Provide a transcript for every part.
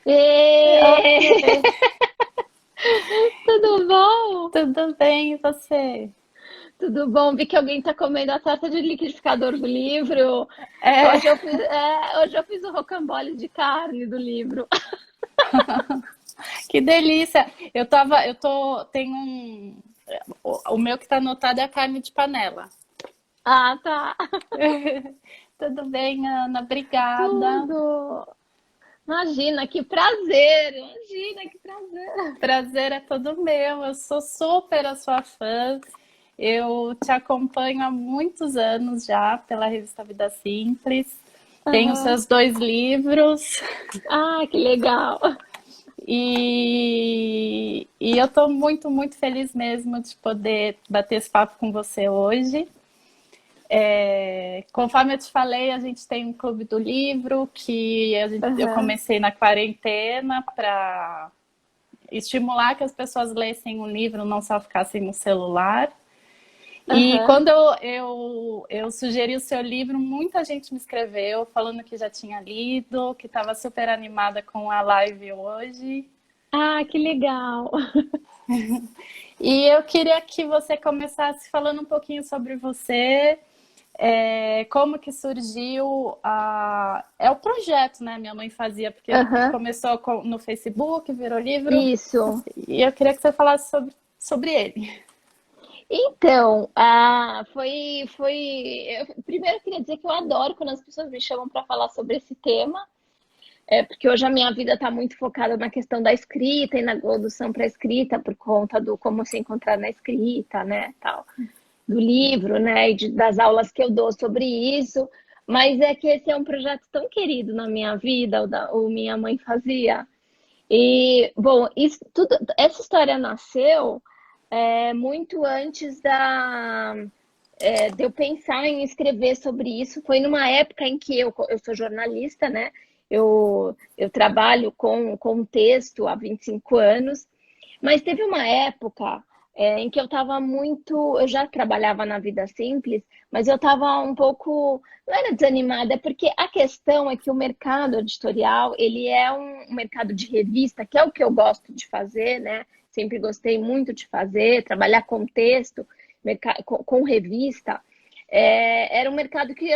Ê! Oi, Tudo bom? tudo bem, e você? Tudo bom? Vi que alguém tá comendo a taça de liquidificador do livro. É, Hoje eu fiz o rocambole de carne do livro. que delícia! Tem o meu que tá anotado é a carne de panela. Ah, tá. Tudo bem, Ana, obrigada. Tudo. Imagina, que prazer. Imagina, que prazer. Prazer é todo meu, eu sou super a sua fã. Eu te acompanho há muitos anos já pela revista Vida Simples. Tenho Aham. seus dois livros. Ah, que legal. E eu estou muito, muito feliz mesmo de poder bater esse papo com você hoje. Conforme eu te falei, a gente tem um clube do livro que eu Aham, comecei na quarentena para estimular que as pessoas lessem um livro, não só ficassem no celular. E aham. quando eu sugeri o seu livro, muita gente me escreveu falando que já tinha lido, que estava super animada com a live hoje. Ah, que legal. E eu queria que você começasse falando um pouquinho sobre você, como que surgiu é o projeto, né? Minha mãe fazia, porque Aham. começou no Facebook, virou livro, Isso. e eu queria que você falasse sobre ele. Então, primeiro eu queria dizer que eu adoro quando as pessoas me chamam para falar sobre esse tema, porque hoje a minha vida está muito focada na questão da escrita e na condução para a escrita, por conta do como se encontrar na escrita, né, tal, do livro, né, e das aulas que eu dou sobre isso. Mas é que esse é um projeto tão querido na minha vida, o Minha Mãe Fazia. E, bom, essa história nasceu muito antes de eu pensar em escrever sobre isso. Foi numa época em que eu sou jornalista, né? Eu trabalho com texto há 25 anos, mas teve uma época em que eu estava muito. Eu já trabalhava na Vida Simples, mas eu estava um pouco. Não era desanimada, é porque a questão é que o mercado editorial ele é um mercado de revista, que é o que eu gosto de fazer, né? Sempre gostei muito de fazer, trabalhar com texto, com revista. Era um mercado que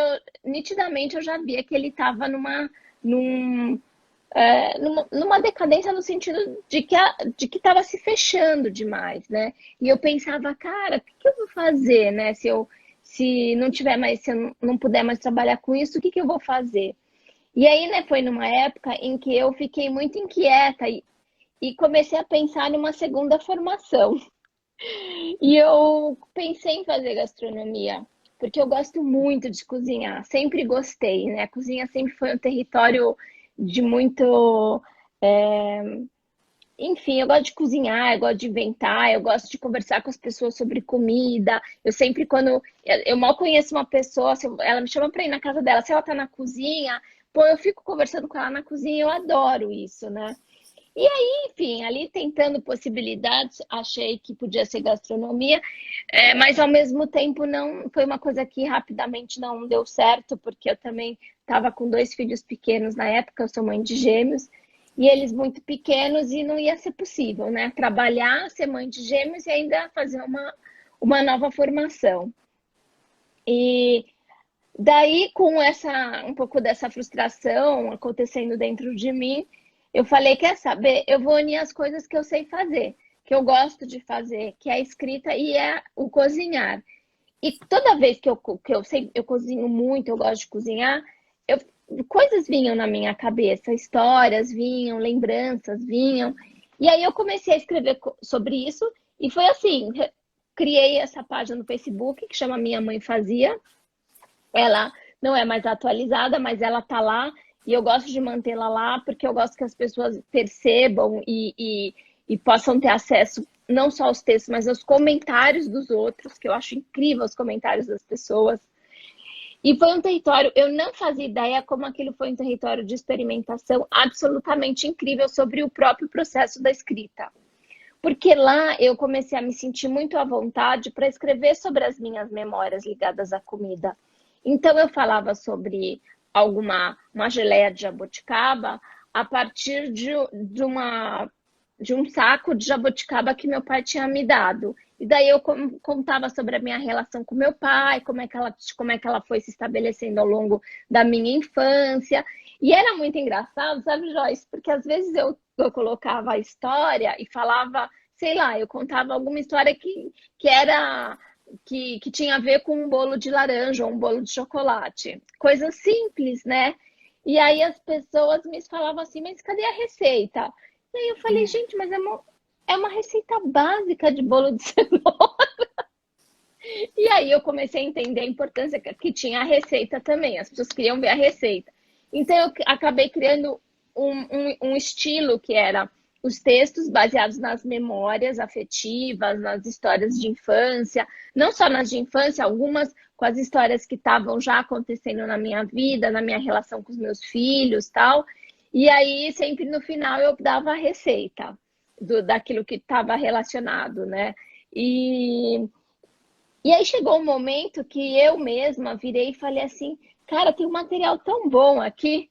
nitidamente eu já via que ele estava num, numa decadência no sentido de que estava se fechando demais, né? E eu pensava, cara, o que, que eu vou fazer, né? Se não tiver mais, se eu não puder mais trabalhar com isso, o que, que eu vou fazer? E aí, né, foi numa época em que eu fiquei muito inquieta e comecei a pensar numa segunda formação. E eu pensei em fazer gastronomia, porque eu gosto muito de cozinhar, sempre gostei, né? A cozinha sempre foi um território de muito. é, Enfim, eu gosto de cozinhar, eu gosto de inventar, eu gosto de conversar com as pessoas sobre comida. Eu sempre, quando eu mal conheço uma pessoa, se ela me chama para ir na casa dela, se ela tá na cozinha, pô, eu fico conversando com ela na cozinha, eu adoro isso, né? E aí, enfim, ali tentando possibilidades, achei que podia ser gastronomia, mas ao mesmo tempo não foi uma coisa que rapidamente não deu certo, porque eu também estava com dois filhos pequenos na época, eu sou mãe de gêmeos, e eles muito pequenos e não ia ser possível, né? Trabalhar, ser mãe de gêmeos e ainda fazer uma nova formação. E daí, com um pouco dessa frustração acontecendo dentro de mim, eu falei, quer saber? Eu vou unir as coisas que eu sei fazer, que eu gosto de fazer, que é a escrita e é o cozinhar. E toda vez eu cozinho muito, eu gosto de cozinhar, eu, coisas vinham na minha cabeça, histórias vinham, lembranças vinham. E aí eu comecei a escrever sobre isso e foi assim, criei essa página no Facebook que chama Minha Mãe Fazia. Ela não é mais atualizada, mas ela tá lá e eu gosto de mantê-la lá porque eu gosto que as pessoas percebam e possam ter acesso não só aos textos, mas aos comentários dos outros, que eu acho incrível os comentários das pessoas. E foi um território, eu não fazia ideia como aquilo foi um território de experimentação absolutamente incrível sobre o próprio processo da escrita. Porque lá eu comecei a me sentir muito à vontade para escrever sobre as minhas memórias ligadas à comida. Então eu falava sobre uma geleia de jabuticaba, a partir de um saco de jabuticaba que meu pai tinha me dado. E daí eu contava sobre a minha relação com meu pai, como é que ela foi se estabelecendo ao longo da minha infância. E era muito engraçado, sabe, Joyce? Porque às vezes eu colocava a história e falava, sei lá, eu contava alguma história que era que tinha a ver com um bolo de laranja ou um bolo de chocolate. Coisa simples, né? E aí as pessoas me falavam assim, mas cadê a receita? E aí eu falei, gente, mas é uma receita básica de bolo de cenoura. E aí eu comecei a entender a importância que tinha a receita também. As pessoas queriam ver a receita. Então eu acabei criando um estilo que era os textos baseados nas memórias afetivas, nas histórias de infância, não só nas de infância, algumas com as histórias que estavam já acontecendo na minha vida, na minha relação com os meus filhos, tal. E aí sempre no final eu dava a receita daquilo que estava relacionado, né? E e aí chegou um momento que eu mesma virei e falei assim, cara, tem um material tão bom aqui,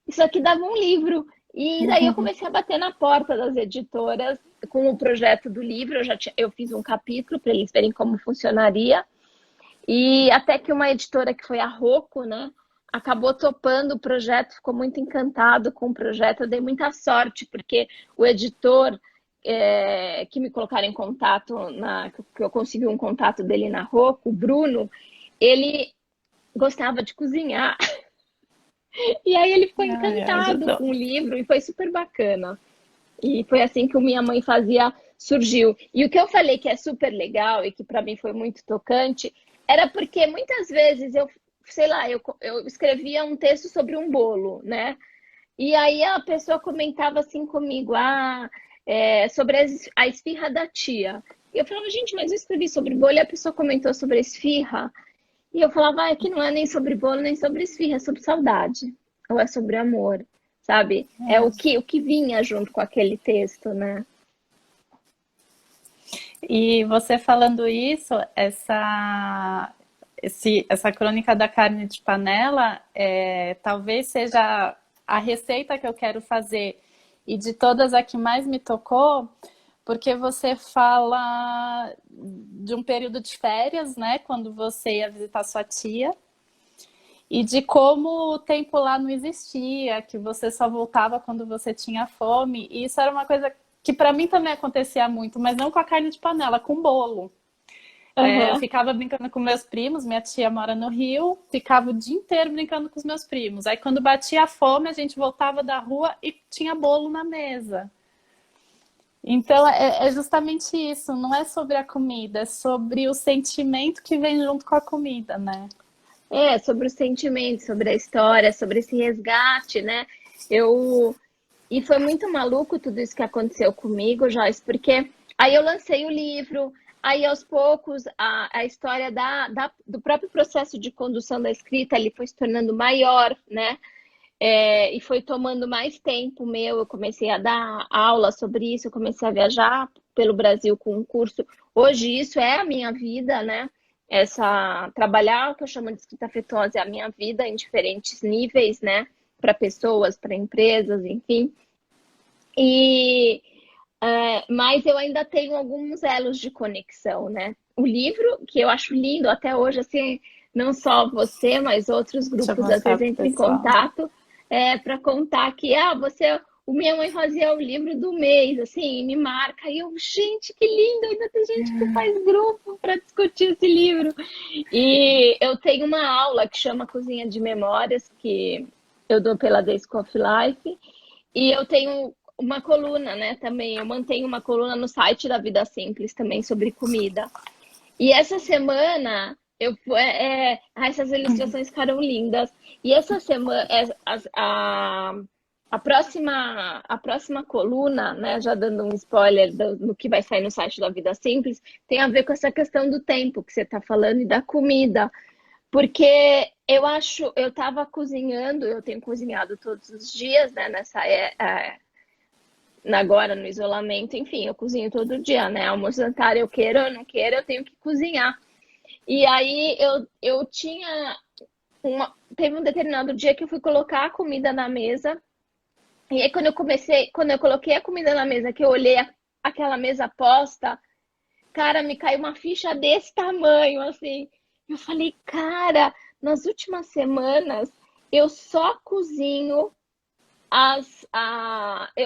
isso aqui dava um livro. E daí eu comecei a bater na porta das editoras com o projeto do livro, eu fiz um capítulo para eles verem como funcionaria. E até que uma editora que foi a Rocco, né, acabou topando o projeto, ficou muito encantado com o projeto. Eu dei muita sorte, porque o editor que me colocaram em contato, que eu consegui um contato dele na Rocco, o Bruno, ele gostava de cozinhar. E aí ele ficou Ai, encantado ajudou. com o livro e foi super bacana. E foi assim que o Minha Mãe Fazia surgiu. E o que eu falei que é super legal e que para mim foi muito tocante, era porque muitas vezes sei lá, eu escrevia um texto sobre um bolo, né? E aí a pessoa comentava assim comigo, sobre a esfirra da tia. E eu falava, gente, mas eu escrevi sobre bolo e a pessoa comentou sobre a esfirra. E eu falava, é que não é nem sobre bolo, nem sobre esfirra, é sobre saudade. Ou é sobre amor, sabe? É o que vinha junto com aquele texto, né? E você falando isso, essa crônica da carne de panela, talvez seja a receita que eu quero fazer e de todas a que mais me tocou, porque você fala de um período de férias, né, quando você ia visitar sua tia, e de como o tempo lá não existia, que você só voltava quando você tinha fome. E isso era uma coisa que para mim também acontecia muito, mas não com a carne de panela, com bolo. Eu Aham. ficava brincando com meus primos, minha tia mora no Rio, ficava o dia inteiro brincando com os meus primos. Aí quando batia a fome, a gente voltava da rua e tinha bolo na mesa. Então é justamente isso, não é sobre a comida, é sobre o sentimento que vem junto com a comida, né? É, sobre os sentimentos, sobre a história, sobre esse resgate, né? Eu E foi muito maluco tudo isso que aconteceu comigo, Joyce, porque aí eu lancei o livro, aí aos poucos a história do próprio processo de condução da escrita ele foi se tornando maior, né? E foi tomando mais tempo meu. Eu comecei a dar aula sobre isso, eu comecei a viajar pelo Brasil com um curso. Hoje isso é a minha vida, né? Trabalhar o que eu chamo de escrita afetuosa é a minha vida em diferentes níveis, né? Para pessoas, para empresas, enfim. E mas eu ainda tenho alguns elos de conexão, né? O livro, que eu acho lindo até hoje, assim, não só você, mas outros Deixa eu grupos às mostrar vezes pro entram em pessoal. contato para contar que o Minha Mãe fazia o livro do mês, assim, e me marca. E eu, gente, que lindo! Ainda tem gente que faz grupo para discutir esse livro. E eu tenho uma aula que chama Cozinha de Memórias, que eu dou pela The School of Life. E eu tenho uma coluna, né, também. Eu mantenho uma coluna no site da Vida Simples também sobre comida. E essa semana essas ilustrações ficaram lindas. E essa semana a próxima coluna, né, já dando um spoiler do que vai sair no site da Vida Simples, tem a ver com essa questão do tempo que você está falando e da comida. Porque eu estava cozinhando, eu tenho cozinhado todos os dias, né, agora no isolamento, enfim, eu cozinho todo dia, né? Almoço, jantar, eu queira ou não queira, eu tenho que cozinhar. E aí eu teve um determinado dia que eu fui colocar a comida na mesa E aí quando eu coloquei a comida na mesa, que eu olhei aquela mesa posta, cara, me caiu uma ficha desse tamanho, assim. Eu falei, cara, nas últimas semanas eu só cozinho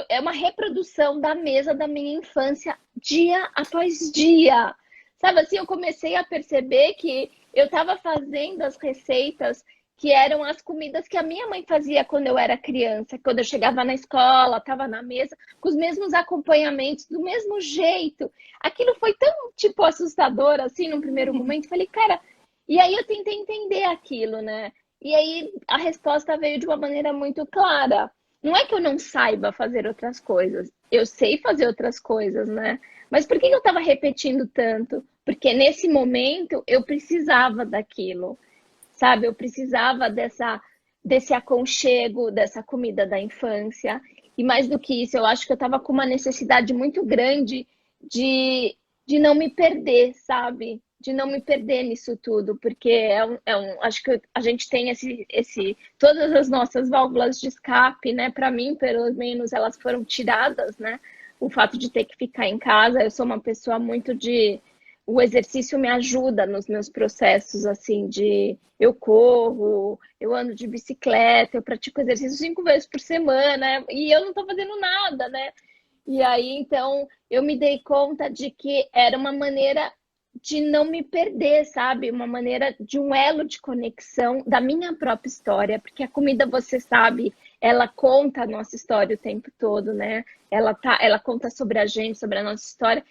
é uma reprodução da mesa da minha infância dia após dia. Sabe assim, eu comecei a perceber que eu estava fazendo as receitas que eram as comidas que a minha mãe fazia quando eu era criança, quando eu chegava na escola, estava na mesa, com os mesmos acompanhamentos, do mesmo jeito. Aquilo foi tão, tipo, assustador, assim, num primeiro momento. Falei, cara, e aí eu tentei entender aquilo, né? E aí a resposta veio de uma maneira muito clara. Não é que eu não saiba fazer outras coisas, eu sei fazer outras coisas, né? Mas por que eu estava repetindo tanto? Porque nesse momento eu precisava daquilo, sabe? Eu precisava desse aconchego, dessa comida da infância. E mais do que isso, eu acho que eu estava com uma necessidade muito grande de, de não me perder, sabe? De não me perder nisso tudo, porque acho que a gente tem todas as nossas válvulas de escape, né? Para mim, pelo menos, elas foram tiradas, né? O fato de ter que ficar em casa, eu sou uma pessoa muito de o exercício me ajuda nos meus processos, assim, de eu corro, eu ando de bicicleta, eu pratico exercício 5 vezes por semana, e eu não tô fazendo nada, né? E aí, então, eu me dei conta de que era uma maneira de não me perder, sabe? Uma maneira de um elo de conexão da minha própria história, porque a comida, você sabe, ela conta a nossa história o tempo todo, né? Ela conta sobre a gente, sobre a nossa história.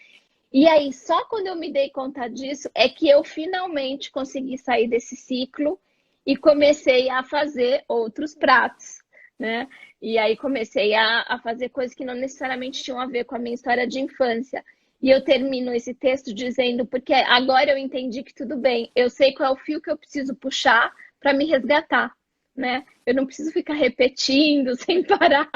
E aí, só quando eu me dei conta disso, é que eu finalmente consegui sair desse ciclo e comecei a fazer outros pratos, né? E aí comecei a fazer coisas que não necessariamente tinham a ver com a minha história de infância. E eu termino esse texto dizendo, porque agora eu entendi que tudo bem, eu sei qual é o fio que eu preciso puxar para me resgatar, né? Eu não preciso ficar repetindo sem parar.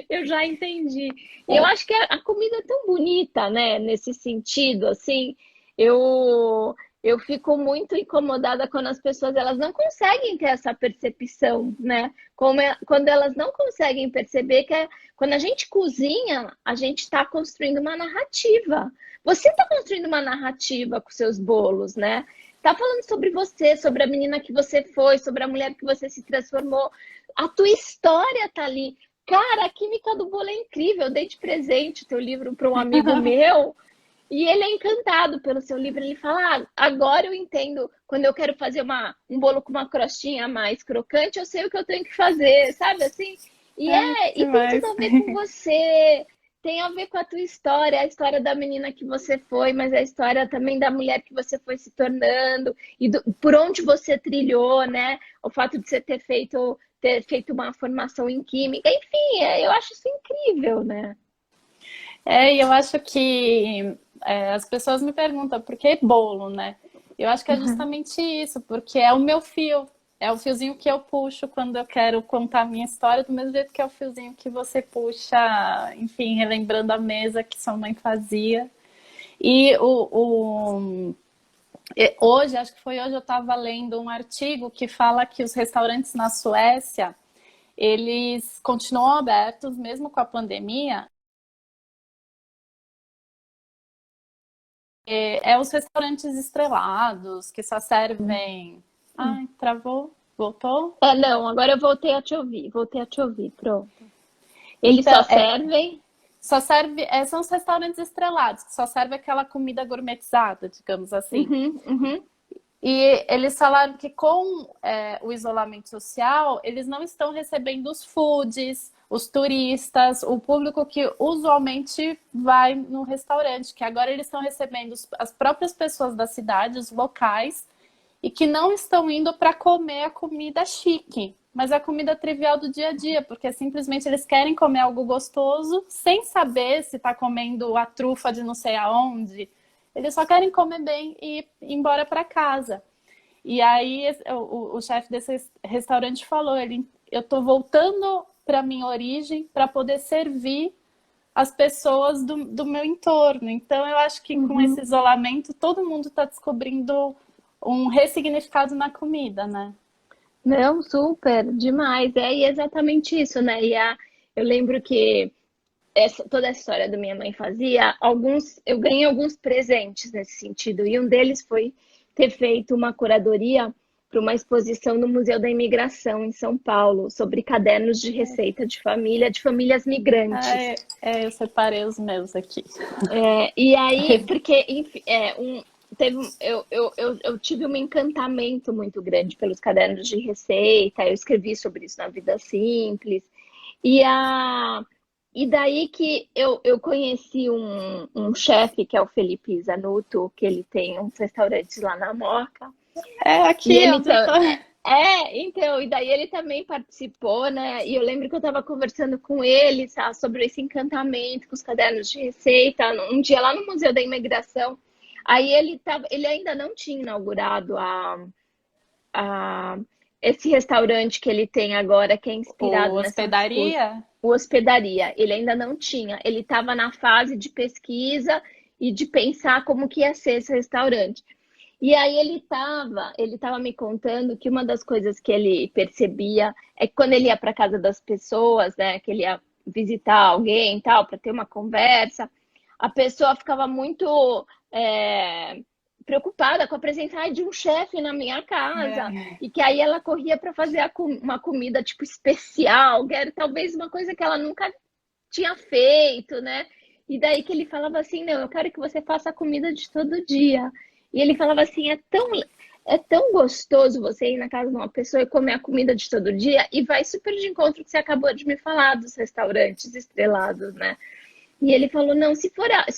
Eu já entendi. E eu acho que a comida é tão bonita, né? Nesse sentido, assim, eu eu fico muito incomodada quando as pessoas elas não conseguem ter essa percepção, né? Quando elas não conseguem perceber quando a gente cozinha, a gente está construindo uma narrativa. Você está construindo uma narrativa com seus bolos, né? Tá falando sobre você, sobre a menina que você foi, sobre a mulher que você se transformou. A tua história tá ali. Cara, a química do bolo é incrível. Eu dei de presente o teu livro para um amigo meu e ele é encantado pelo seu livro. Ele fala: agora eu entendo. Quando eu quero fazer um bolo com uma crostinha mais crocante, eu sei o que eu tenho que fazer, sabe assim? Ai, que E tem tudo demais. a ver com você. Tem a ver com a tua história, a história da menina que você foi, mas a história também da mulher que você foi se tornando e por onde você trilhou, né? O fato de você ter feito uma formação em química, enfim, eu acho isso incrível, né? E eu acho que as pessoas me perguntam por que bolo, né? Eu acho que é justamente isso, porque é o meu fio, é o fiozinho que eu puxo quando eu quero contar a minha história, do mesmo jeito que é o fiozinho que você puxa, enfim, relembrando a mesa que sua mãe fazia. E hoje, acho que foi hoje, eu estava lendo um artigo que fala que os restaurantes na Suécia, eles continuam abertos mesmo com a pandemia. É os restaurantes estrelados que só servem. Ai, travou? Voltou? Não, agora eu voltei a te ouvir, pronto. Eles só Então, servem. só serve. São os restaurantes estrelados, que só serve aquela comida gourmetizada, digamos assim. Uhum, uhum, E eles falaram que com o isolamento social, eles não estão recebendo os foods, os turistas, o público que usualmente vai no restaurante, que agora eles estão recebendo as próprias pessoas da cidade, os locais, e que não estão indo para comer a comida chique, mas a comida trivial do dia a dia, porque simplesmente eles querem comer algo gostoso, sem saber se está comendo a trufa de não sei aonde. Eles só querem comer bem e ir embora para casa. E aí o chefe desse restaurante falou, eu estou voltando para minha origem para poder servir as pessoas do meu entorno. Então eu acho que com esse uhum. isolamento todo mundo está descobrindo um ressignificado na comida, né? Não, super, demais. E exatamente isso, né? Eu lembro que toda essa história da minha mãe fazia, eu ganhei alguns presentes nesse sentido, e um deles foi ter feito uma curadoria para uma exposição no Museu da Imigração em São Paulo, sobre cadernos de receita de família, de famílias migrantes. Eu separei os meus aqui. E aí, porque, enfim, eu tive um encantamento muito grande pelos cadernos de receita, eu escrevi sobre isso na Vida Simples, e, a, e daí que eu conheci um chefe, que é o Felipe Zanuto, que ele tem uns restaurantes lá na Moca, É e aqui ele onde eu tô. então, e daí ele também participou, né? E eu lembro que eu estava conversando com ele, sabe, sobre esse encantamento com os cadernos de receita, um dia lá no Museu da Imigração. Aí ele ainda não tinha inaugurado a- esse restaurante que ele tem agora, que é O inspirado nessas coisas, hospedaria? o Hospedaria. Ele ainda não tinha. Ele estava na fase de pesquisa e de pensar como que ia ser esse restaurante. E aí ele tava me contando que uma das coisas que ele percebia é que quando ele ia para casa das pessoas, né, que ele ia visitar alguém e tal, para ter uma conversa, a pessoa ficava muito é, preocupada com a presença de um chefe na minha casa, É. e que aí ela corria para fazer uma comida tipo especial, que era talvez uma coisa que ela nunca tinha feito, né? E daí que ele falava assim, não, eu quero que você faça a comida de todo dia. E ele falava assim, é tão gostoso você ir na casa de uma pessoa e comer a comida de todo dia, e vai super de encontro com o que você acabou de me falar dos restaurantes estrelados, né? E ele falou, não, se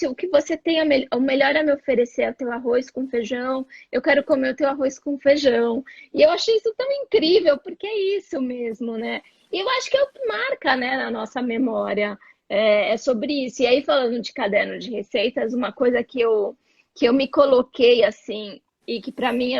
o que você tem, o melhor a me oferecer é o teu arroz com feijão, eu quero comer o teu arroz com feijão. E eu achei isso tão incrível, porque é isso mesmo, né? E eu acho que é o que marca, né, na nossa memória. É sobre isso. E aí, falando de caderno de receitas, uma coisa que eu me coloquei assim, e que para mim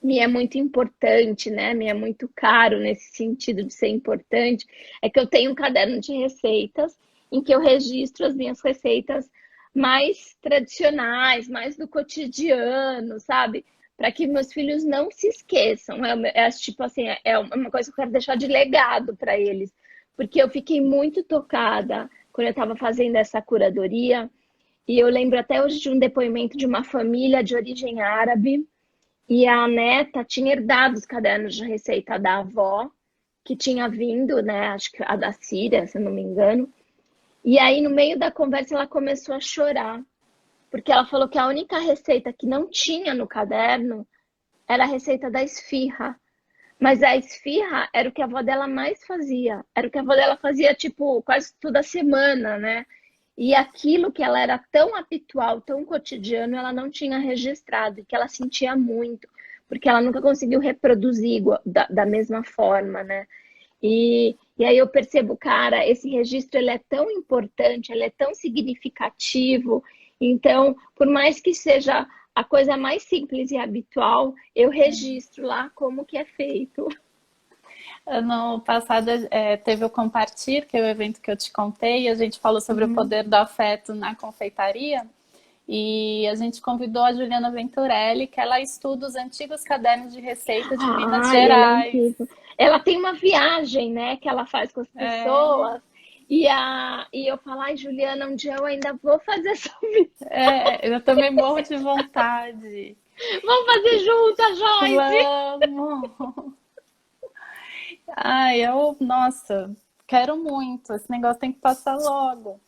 me é muito importante, né? Me é muito caro nesse sentido de ser importante, é que eu tenho um caderno de receitas em que eu registro as minhas receitas mais tradicionais, mais do cotidiano, sabe? Para que meus filhos não se esqueçam. Tipo assim, é uma coisa que eu quero deixar de legado para eles, porque eu fiquei muito tocada quando eu estava fazendo essa curadoria, e eu lembro até hoje de um depoimento de uma família de origem árabe, e a neta tinha herdado os cadernos de receita da avó, que tinha vindo, né? Acho que a da Síria, se eu não me engano. E aí, no meio da conversa, ela começou a chorar, porque ela falou que a única receita que não tinha no caderno era a receita da esfirra. Mas a esfirra era o que a avó dela mais fazia. Era o que a avó dela fazia, tipo, quase toda semana, né? E aquilo que ela era tão habitual, tão cotidiano, ela não tinha registrado, e que ela sentia muito, porque ela nunca conseguiu reproduzir da mesma forma, né? E aí eu percebo, cara, esse registro ele é tão importante, ele é tão significativo. Então, por mais que seja a coisa mais simples e habitual, eu registro lá como que é feito. Ano passado teve o Compartir, que é o evento que eu te contei, e a gente falou sobre o Uhum. poder do afeto na confeitaria. E a gente convidou a Juliana Venturelli, que ela estuda os antigos cadernos de receita de Minas Ai, ela é Gerais. incrível. Ela tem uma viagem, né, que ela faz com as É, pessoas. E eu falo, ai, Juliana, um dia eu ainda vou fazer essa viagem. eu também morro de vontade. Vamos fazer juntas, Joyce! Vamos! Ai, nossa, quero muito. Esse negócio tem que passar logo.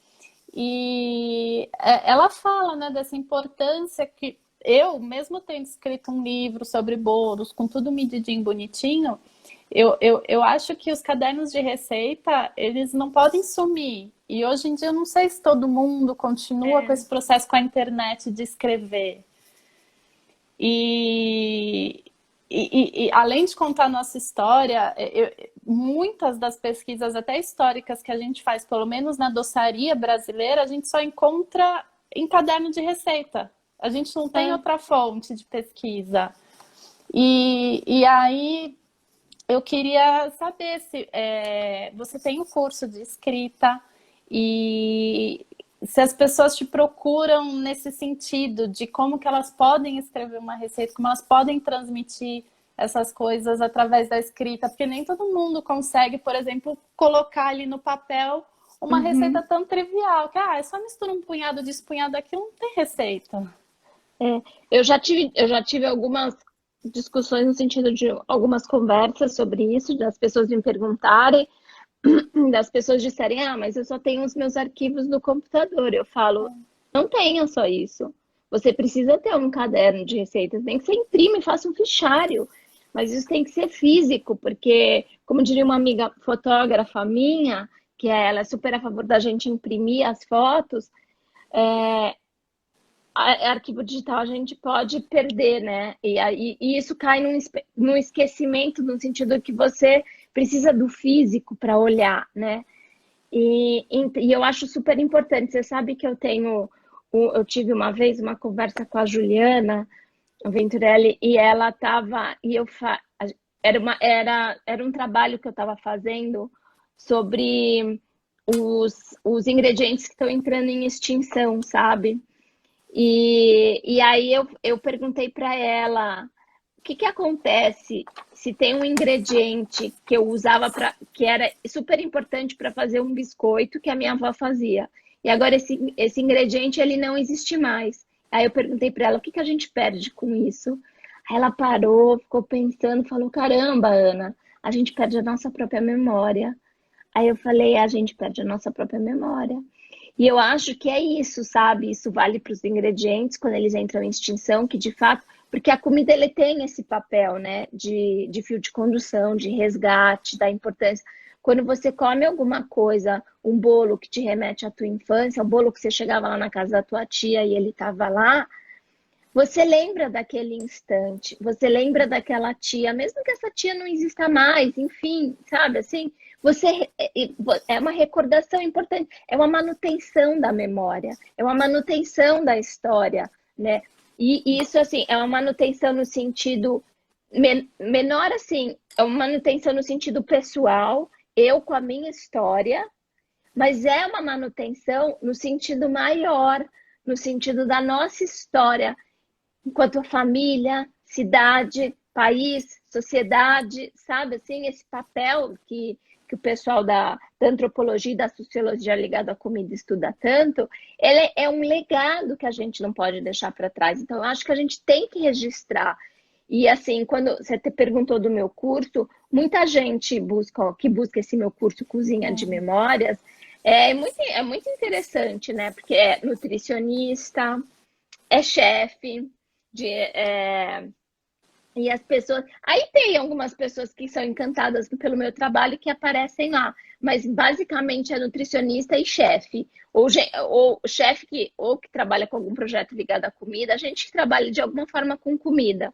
E ela fala, né, dessa importância que eu, mesmo tendo escrito um livro sobre bolos, com tudo medidinho, bonitinho, eu acho que os cadernos de receita, eles não podem sumir. E hoje em dia eu não sei se todo mundo continua com É, esse processo com a internet de escrever. E, e além de contar a nossa história, muitas das pesquisas, até históricas, que a gente faz, pelo menos na doçaria brasileira, a gente só encontra em caderno de receita. A gente não tem é. outra fonte de pesquisa. E aí eu queria saber se você tem um curso de escrita e se as pessoas te procuram nesse sentido de como que elas podem escrever uma receita, como elas podem transmitir essas coisas através da escrita, porque nem todo mundo consegue, por exemplo, colocar ali no papel uma receita tão trivial, que é só mistura um punhado disso, punhado daquilo, não tem receita. Eu já tive algumas discussões no sentido de algumas conversas sobre isso, das pessoas me perguntarem, das pessoas disserem, mas eu só tenho os meus arquivos no computador. Eu falo, não tenha só isso. Você precisa ter um caderno de receitas, nem que você imprime e faça um fichário. Mas isso tem que ser físico, porque, como diria uma amiga fotógrafa minha, ela é super a favor da gente imprimir as fotos, arquivo digital a gente pode perder, né? E isso cai num esquecimento, no sentido que você precisa do físico para olhar, né? E eu acho super importante. Você sabe que eu tive uma vez uma conversa com a Juliana Venturelli e ela estava era um trabalho que eu estava fazendo sobre os ingredientes que estão entrando em extinção, sabe? E aí eu perguntei para ela o que acontece se tem um ingrediente que eu usava que era super importante para fazer um biscoito que a minha avó fazia. E agora esse ingrediente ele não existe mais. Aí eu perguntei para ela o que a gente perde com isso. Aí ela parou, ficou pensando, falou: caramba, Ana, a gente perde a nossa própria memória. Aí eu falei: a gente perde a nossa própria memória. E eu acho que é isso, sabe? Isso vale para os ingredientes quando eles entram em extinção, que de fato, porque a comida ele tem esse papel, né? De fio de condução, de resgate, da importância. Quando você come alguma coisa, um bolo que te remete à tua infância, um bolo que você chegava lá na casa da tua tia e ele estava lá, você lembra daquele instante, você lembra daquela tia, mesmo que essa tia não exista mais, enfim, sabe assim? É uma recordação importante, é uma manutenção da memória, é uma manutenção da história, né? E isso, assim, é uma manutenção no sentido menor, assim, é uma manutenção no sentido pessoal, eu com a minha história, mas é uma manutenção no sentido maior, no sentido da nossa história, enquanto família, cidade, país, sociedade, sabe, assim, esse papel que o pessoal da antropologia e da sociologia ligado à comida estuda tanto, ele é um legado que a gente não pode deixar para trás. Então, eu acho que a gente tem que registrar. E assim, quando você te perguntou do meu curso, muita gente que busca esse meu curso Cozinha de Memórias, é muito interessante, né? Porque é nutricionista, é chefe, e as pessoas. Aí tem algumas pessoas que são encantadas pelo meu trabalho que aparecem lá, mas basicamente é nutricionista e chefe. Ou chefe que trabalha com algum projeto ligado à comida, a gente que trabalha de alguma forma com comida.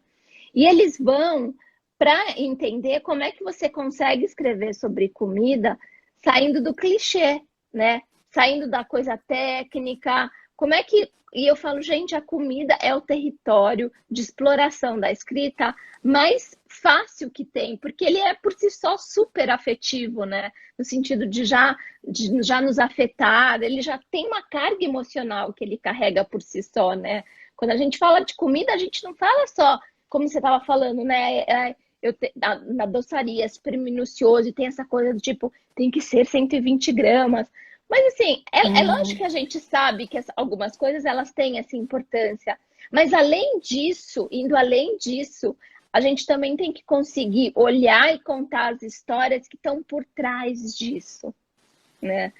E eles vão para entender como é que você consegue escrever sobre comida saindo do clichê, né? Saindo da coisa técnica. Como é que. E eu falo, gente, a comida é o território de exploração da escrita mais fácil que tem, porque ele é por si só super afetivo, né? No sentido de já nos afetar, ele já tem uma carga emocional que ele carrega por si só, né? Quando a gente fala de comida, a gente não fala só, como você estava falando, né? Na doçaria é super minucioso e tem essa coisa do tipo, tem que ser 120 gramas. Mas assim, é lógico que a gente sabe que algumas coisas elas têm essa importância. Mas além disso, indo além disso, a gente também tem que conseguir olhar e contar as histórias que estão por trás disso, né?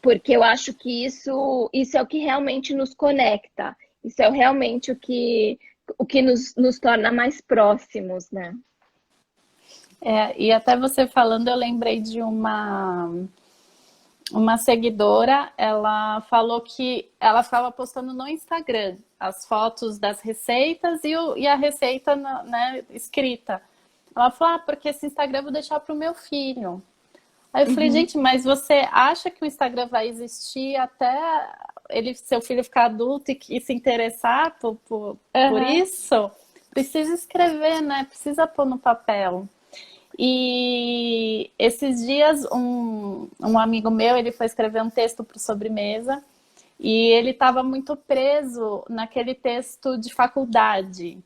Porque eu acho que isso é o que realmente nos conecta. Isso é realmente o que nos torna mais próximos, né? E até você falando, eu lembrei de uma seguidora, ela falou que ela ficava postando no Instagram as fotos das receitas e a receita, né, escrita. Ela falou, porque esse Instagram eu vou deixar para o meu filho. Aí eu falei, gente, mas você acha que o Instagram vai existir até seu filho ficar adulto e se interessar por isso? Precisa escrever, né? Precisa pôr no papel. E esses dias um amigo meu, ele foi escrever um texto para sobremesa e ele estava muito preso naquele texto de faculdade,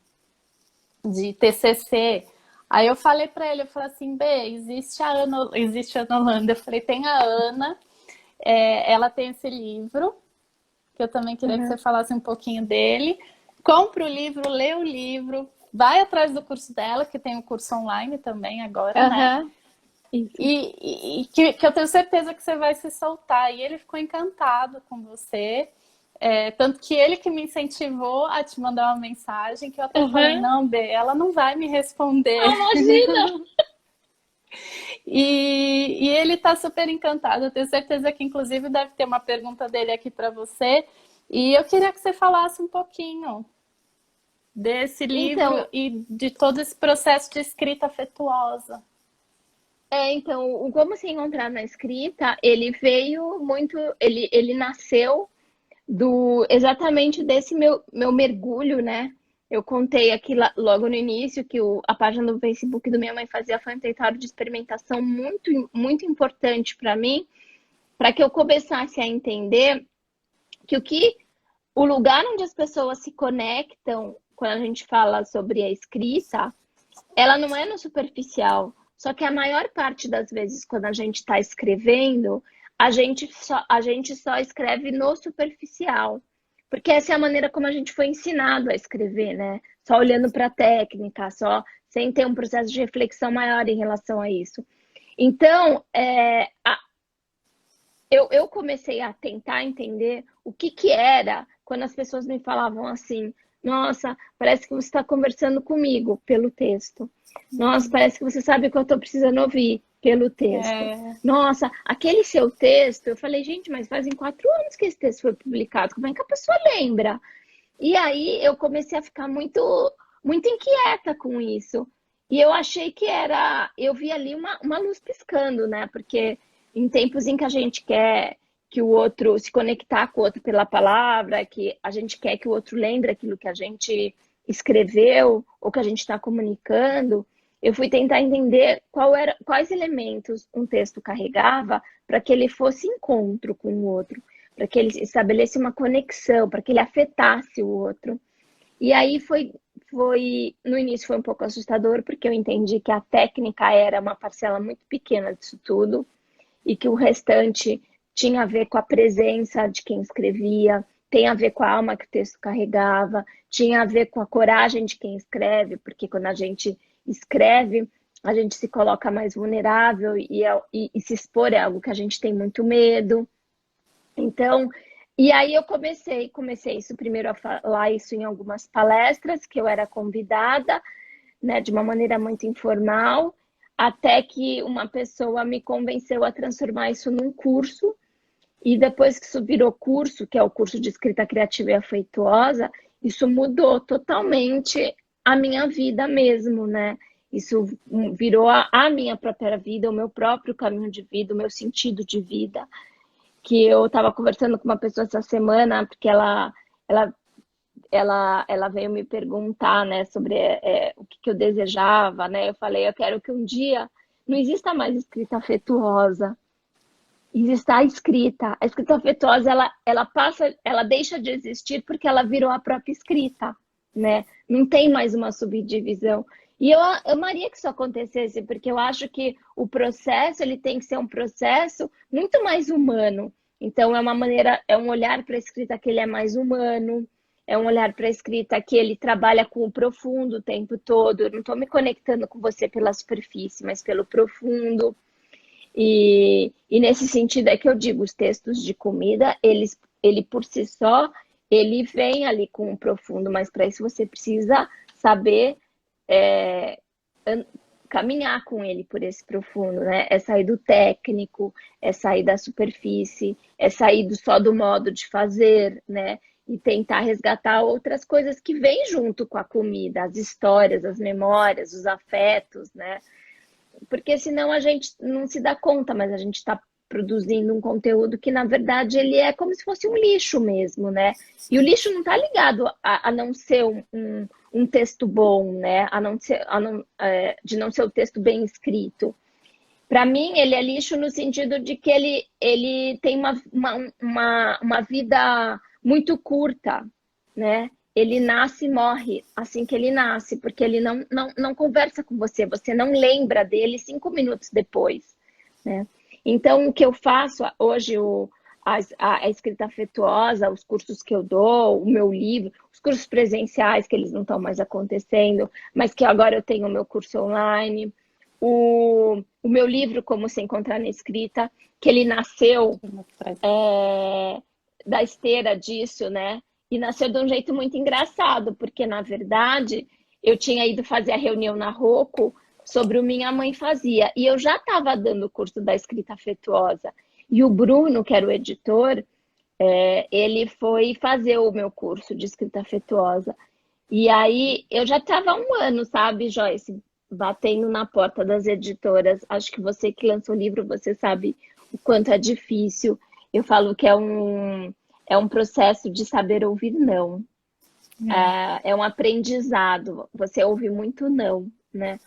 de TCC, Aí eu falei para ele, eu falei assim, B, existe a Ana Holanda. Eu falei, tem a Ana, ela tem esse livro, que eu também queria que você Uhum. falasse um pouquinho dele. Compra o livro, lê o livro, vai atrás do curso dela, que tem um curso online também agora, né? Aham, isso. E que eu tenho certeza que você vai se soltar. E ele ficou encantado com você. Tanto que ele que me incentivou a te mandar uma mensagem, que eu até falei, Aham. não, B, ela não vai me responder. Ah, imagina! E ele está super encantado. Eu tenho certeza que, inclusive, deve ter uma pergunta dele aqui para você. E eu queria que você falasse um pouquinho desse livro Então, e de todo esse processo de escrita afetuosa. então, o Como Se Encontrar na Escrita, ele veio muito, ele nasceu do exatamente desse meu mergulho, né? Eu contei aqui logo no início que a página do Facebook do Minha Mãe Fazia foi um território de experimentação muito, muito importante para mim, para que eu começasse a entender que o lugar onde as pessoas se conectam quando a gente fala sobre a escrita, ela não é no superficial. Só que a maior parte das vezes, quando a gente está escrevendo, a gente só escreve no superficial. Porque essa é a maneira como a gente foi ensinado a escrever, né? Só olhando para a técnica, só sem ter um processo de reflexão maior em relação a isso. Então, eu comecei a tentar entender o que era quando as pessoas me falavam assim: nossa, parece que você está conversando comigo pelo texto. Nossa, parece que você sabe o que eu estou precisando ouvir pelo texto. É, Nossa, aquele seu texto, eu falei, gente, mas fazem 4 anos que esse texto foi publicado, como é que a pessoa lembra? E aí eu comecei a ficar muito, muito inquieta com isso. E eu achei que eu vi ali uma luz piscando, né? Porque em tempos em que a gente quer que o outro se conectar com o outro pela palavra, que a gente quer que o outro lembre aquilo que a gente escreveu ou que a gente está comunicando, eu fui tentar entender quais elementos um texto carregava para que ele fosse encontro com o outro, para que ele estabelecesse uma conexão, para que ele afetasse o outro. E aí no início foi um pouco assustador, porque eu entendi que a técnica era uma parcela muito pequena disso tudo, e que o restante tinha a ver com a presença de quem escrevia, tem a ver com a alma que o texto carregava, tinha a ver com a coragem de quem escreve, porque quando a gente escreve, a gente se coloca mais vulnerável e se expor é algo que a gente tem muito medo. Então, e aí eu comecei isso primeiro a falar isso em algumas palestras que eu era convidada, né, de uma maneira muito informal, até que uma pessoa me convenceu a transformar isso num curso. E depois que isso virou curso, que é o curso de escrita criativa e afetuosa, isso mudou totalmente a minha vida mesmo, né? Isso virou a minha própria vida, o meu próprio caminho de vida, o meu sentido de vida. Que eu estava conversando com uma pessoa essa semana, porque ela ela veio me perguntar, né, sobre o que eu desejava, né? Eu falei, eu quero que um dia não exista mais escrita afetuosa, exista a escrita. A escrita afetuosa, ela deixa de existir porque ela virou a própria escrita, né? Não tem mais uma subdivisão. E eu amaria que isso acontecesse, porque eu acho que o processo, ele tem que ser um processo muito mais humano. Então, é um olhar para a escrita que ele é mais humano, é um olhar para a escrita que ele trabalha com o profundo o tempo todo. Eu não estou me conectando com você pela superfície, mas pelo profundo. E nesse sentido é que eu digo, os textos de comida, ele por si só, ele vem ali com o profundo, mas para isso você precisa saber é, caminhar com ele por esse profundo, né? É sair do técnico, é sair da superfície, é sair só do modo de fazer, né? E tentar resgatar outras coisas que vêm junto com a comida, as histórias, as memórias, os afetos, né? Porque senão a gente não se dá conta, mas a gente está produzindo um conteúdo que, na verdade, ele é como se fosse um lixo mesmo, né? E o lixo não está ligado a não ser um texto bom, né? De não ser o texto bem escrito. Para mim, ele é lixo no sentido de que ele tem uma vida muito curta, né? ele nasce e morre assim que ele nasce, porque ele não conversa com você, você não lembra dele 5 minutos depois, né? Então, o que eu faço hoje, a escrita afetuosa, os cursos que eu dou, o meu livro, os cursos presenciais, que eles não estão mais acontecendo, mas que agora eu tenho o meu curso online, o meu livro, Como Se Encontrar na Escrita, que ele nasceu da esteira disso, né? E nasceu de um jeito muito engraçado, porque, na verdade, eu tinha ido fazer a reunião na Rocco sobre o Minha Mãe Fazia, e eu já estava dando o curso da escrita afetuosa. E o Bruno, que era o editor, ele foi fazer o meu curso de escrita afetuosa. E aí, eu já estava há um ano, sabe, Joyce, batendo na porta das editoras. Acho que você que lançou o livro, você sabe o quanto é difícil. Eu falo que é um processo de saber ouvir não. É um aprendizado. Você ouve muito não, né?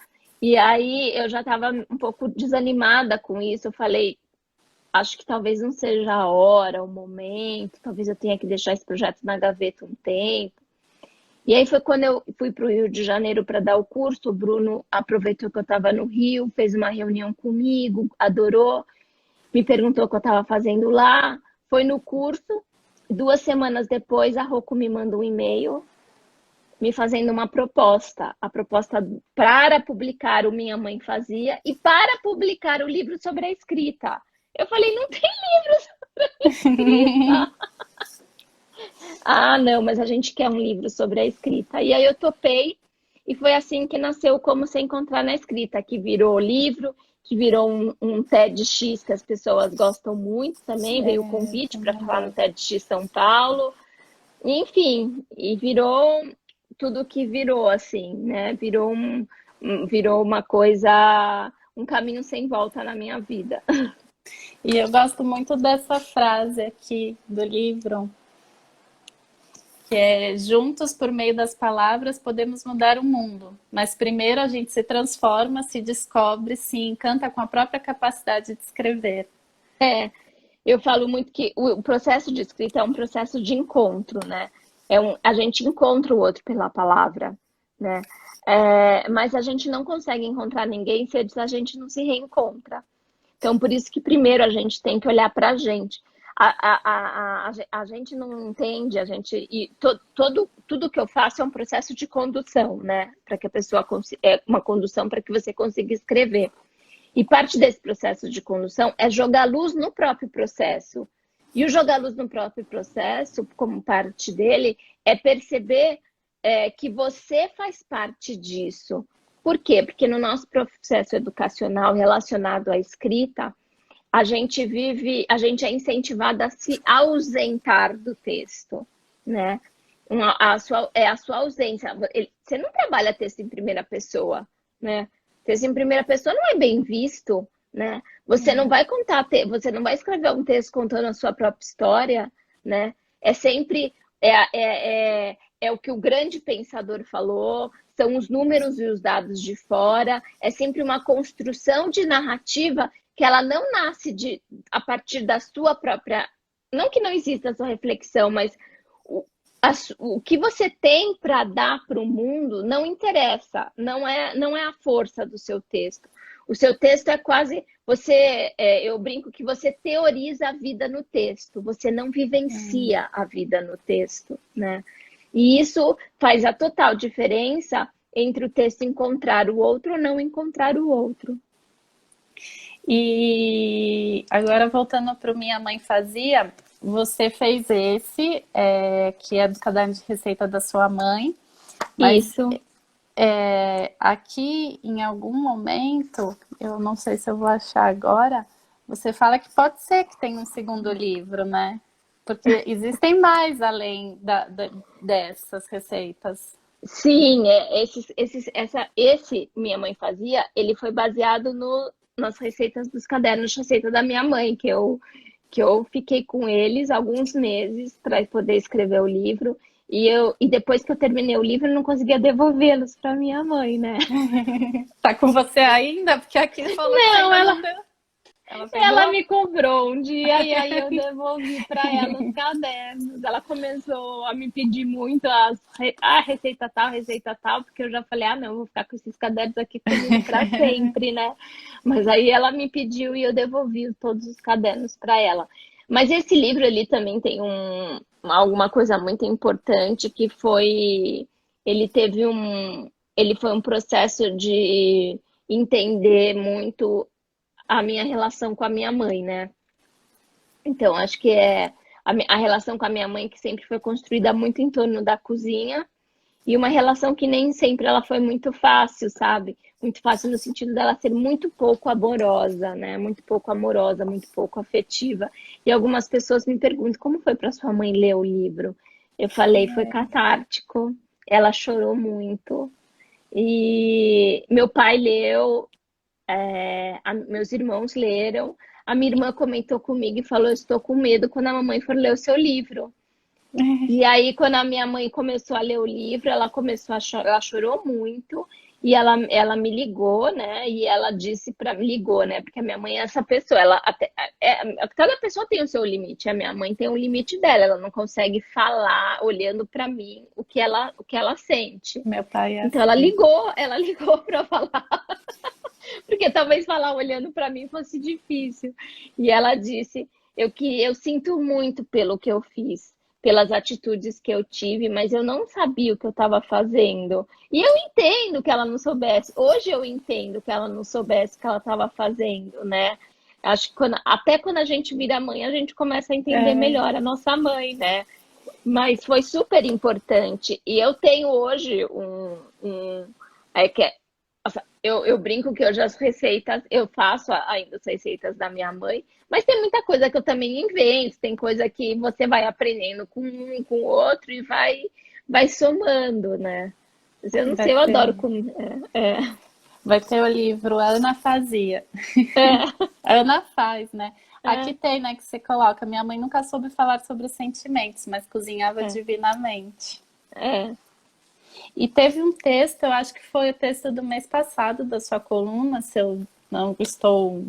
E aí eu já estava um pouco desanimada com isso. Eu falei, acho que talvez não seja a hora, o momento. Talvez eu tenha que deixar esse projeto na gaveta um tempo. E aí foi quando eu fui para o Rio de Janeiro para dar o curso. O Bruno aproveitou que eu estava no Rio, fez uma reunião comigo, adorou, me perguntou o que eu estava fazendo lá, foi no curso. 2 semanas depois, a Rocco me manda um e-mail me fazendo uma proposta. A proposta para publicar o Minha Mãe Fazia e para publicar o livro sobre a escrita. Eu falei, não tem livro sobre a escrita. Ah, não, mas a gente quer um livro sobre a escrita. E aí eu topei, e foi assim que nasceu Como Se Encontrar na Escrita, que virou livro, que virou um TEDx que as pessoas gostam muito também. Veio o convite para falar no TEDx São Paulo. Enfim, e virou tudo que virou, assim, né? Virou uma coisa, um caminho sem volta na minha vida. E eu gosto muito dessa frase aqui do livro, que é: juntos, por meio das palavras, podemos mudar o mundo. Mas primeiro a gente se transforma, se descobre, se encanta com a própria capacidade de escrever. Eu falo muito que o processo de escrita é um processo de encontro, né? A gente encontra o outro pela palavra, né? Mas a gente não consegue encontrar ninguém se a gente não se reencontra. Então, por isso que primeiro a gente tem que olhar para a gente. A gente não entende, tudo que eu faço é um processo de condução, né? Para que a pessoa uma condução para que você consiga escrever. E parte desse processo de condução é jogar luz no próprio processo. E o jogar luz no próprio processo, como parte dele, é perceber que você faz parte disso. Por quê? Porque no nosso processo educacional relacionado à escrita, a gente é incentivado a se ausentar do texto, né? A sua ausência. Você não trabalha texto em primeira pessoa, né? Texto em primeira pessoa não é bem visto, né? Você não vai você não vai escrever um texto contando a sua própria história, né? É sempre o que o grande pensador falou, são os números e os dados de fora, é sempre uma construção de narrativa que ela não nasce a partir da sua própria... Não que não exista essa reflexão, mas o que você tem para dar para o mundo não interessa, não é a força do seu texto. O seu texto é quase... eu brinco que você teoriza a vida no texto, você não vivencia a vida no texto, né? E isso faz a total diferença entre o texto encontrar o outro ou não encontrar o outro. E agora, voltando para o Minha Mãe Fazia, você fez esse, que é do caderno de receita da sua mãe. Mas, isso. Aqui, em algum momento, eu não sei se eu vou achar agora, você fala que pode ser que tenha um segundo livro, né? Porque existem mais além dessas receitas. Sim, esse Minha Mãe Fazia, ele foi baseado nas receitas dos cadernos de receita da minha mãe, que eu fiquei com eles alguns meses para poder escrever o livro. E depois que eu terminei o livro, eu não conseguia devolvê-los para minha mãe, né? Tá com você ainda? Porque aqui falou que Não, ainda não deu. Ela Ela pegou? me cobrou um dia e aí eu devolvi para ela os cadernos. Ela começou a me pedir muito receita tal, porque eu já falei, ah, não, vou ficar com esses cadernos aqui comigo para sempre, né? Mas aí ela me pediu e eu devolvi todos os cadernos para ela. Mas esse livro ali também tem alguma coisa muito importante que foi, ele teve ele foi um processo de entender muito a minha relação com a minha mãe, né? Então, acho que é a relação com a minha mãe que sempre foi construída muito em torno da cozinha e uma relação que nem sempre ela foi muito fácil, sabe? Muito fácil no sentido dela ser muito pouco amorosa, né? Muito pouco amorosa, muito pouco afetiva. E algumas pessoas me perguntam como foi para sua mãe ler o livro? Eu falei, foi catártico. Ela chorou muito. E meu pai leu, meus irmãos leram. A minha irmã comentou comigo e falou: estou com medo quando a mamãe for ler o seu livro. E aí, quando a minha mãe começou a ler o livro, ela começou a chorar, ela chorou muito. E ela me ligou, né? E ela disse para me ligou, né? Porque a minha mãe é essa pessoa, cada pessoa tem o seu limite. A minha mãe tem um limite dela, ela não consegue falar olhando para mim o que ela sente. Meu pai é Então assim. ela ligou para falar porque talvez falar olhando para mim fosse difícil. E ela disse: eu sinto muito pelo que eu fiz, pelas atitudes que eu tive, mas eu não sabia o que eu estava fazendo. E eu entendo que ela não soubesse. Hoje eu entendo que ela não soubesse o que ela estava fazendo, né? Acho que até quando a gente vira mãe, a gente começa a entender É, melhor a nossa mãe, né? Mas foi super importante. E eu tenho hoje é que nossa, eu brinco que hoje as receitas, eu faço ainda as receitas da minha mãe, mas tem muita coisa que eu também invento, tem coisa que você vai aprendendo com um, com o outro e vai somando, né? Mas eu não vai sei, eu adoro ter, comer. vai ter o livro Ana Fazia. É, Ana faz, né? Aqui é, tem, né, que você coloca. Minha mãe nunca soube falar sobre sentimentos, mas cozinhava é, divinamente. é. E teve um texto, eu acho que foi o texto do mês passado da sua coluna, se eu não estou,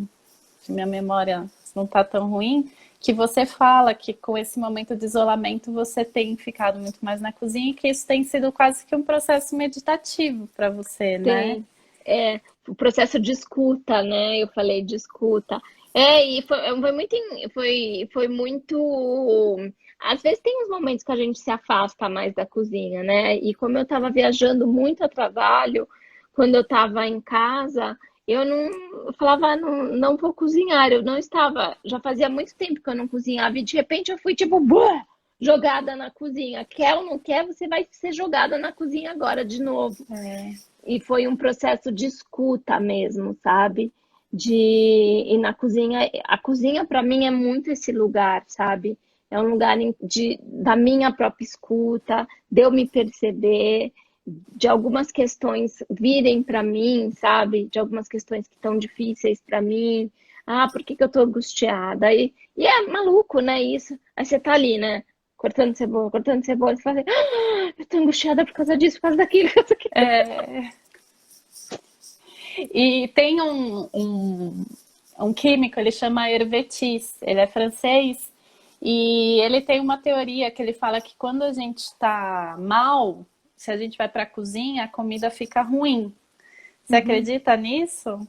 se minha memória não está tão ruim, que você fala que com esse momento de isolamento você tem ficado muito mais na cozinha e que isso tem sido quase que um processo meditativo para você, né? Tem. É, o processo de escuta, né? Eu falei de escuta. E foi muito, foi muito. Às vezes tem uns momentos que a gente se afasta mais da cozinha, né? E como eu estava viajando muito a trabalho, quando eu estava em casa, eu falava, "Ah, não, não vou cozinhar. Eu não estava, já fazia muito tempo que eu não cozinhava, e de repente eu fui tipo, buah, jogada na cozinha. Quer ou não quer, você vai ser jogada na cozinha agora de novo. E foi um processo de escuta mesmo, sabe? De ir na cozinha. A cozinha, para mim, é muito esse lugar, sabe? É um lugar da minha própria escuta, de eu me perceber, de algumas questões virem para mim, sabe? De algumas questões que estão difíceis para mim. Ah, por que que eu tô angustiada? E é maluco, né? Isso. Aí você tá ali, né? Cortando cebola, e fala assim, ah, eu tô angustiada por causa disso, por causa daquilo, por causa daquilo. É, e tem um químico, ele chama Hervétis, ele é francês, e ele tem uma teoria que ele fala que quando a gente está mal, se a gente vai para a cozinha, a comida fica ruim. Você Uhum. acredita nisso?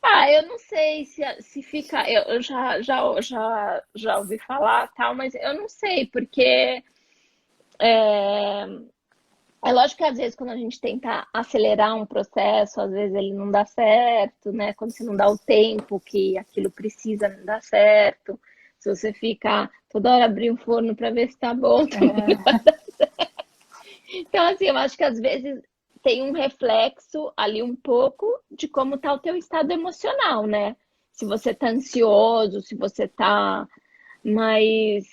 Ah, eu não sei se fica. Eu já ouvi falar tal, mas eu não sei, porque é lógico que às vezes quando a gente tenta acelerar um processo, às vezes ele não dá certo, né? Quando você não dá o tempo que aquilo precisa, não dá certo. Se você fica toda hora abrir um forno para ver se tá bom, também não vai dar. Então, assim, eu acho que às vezes tem um reflexo ali um pouco de como tá o teu estado emocional, né? Se você tá ansioso, se você tá mais.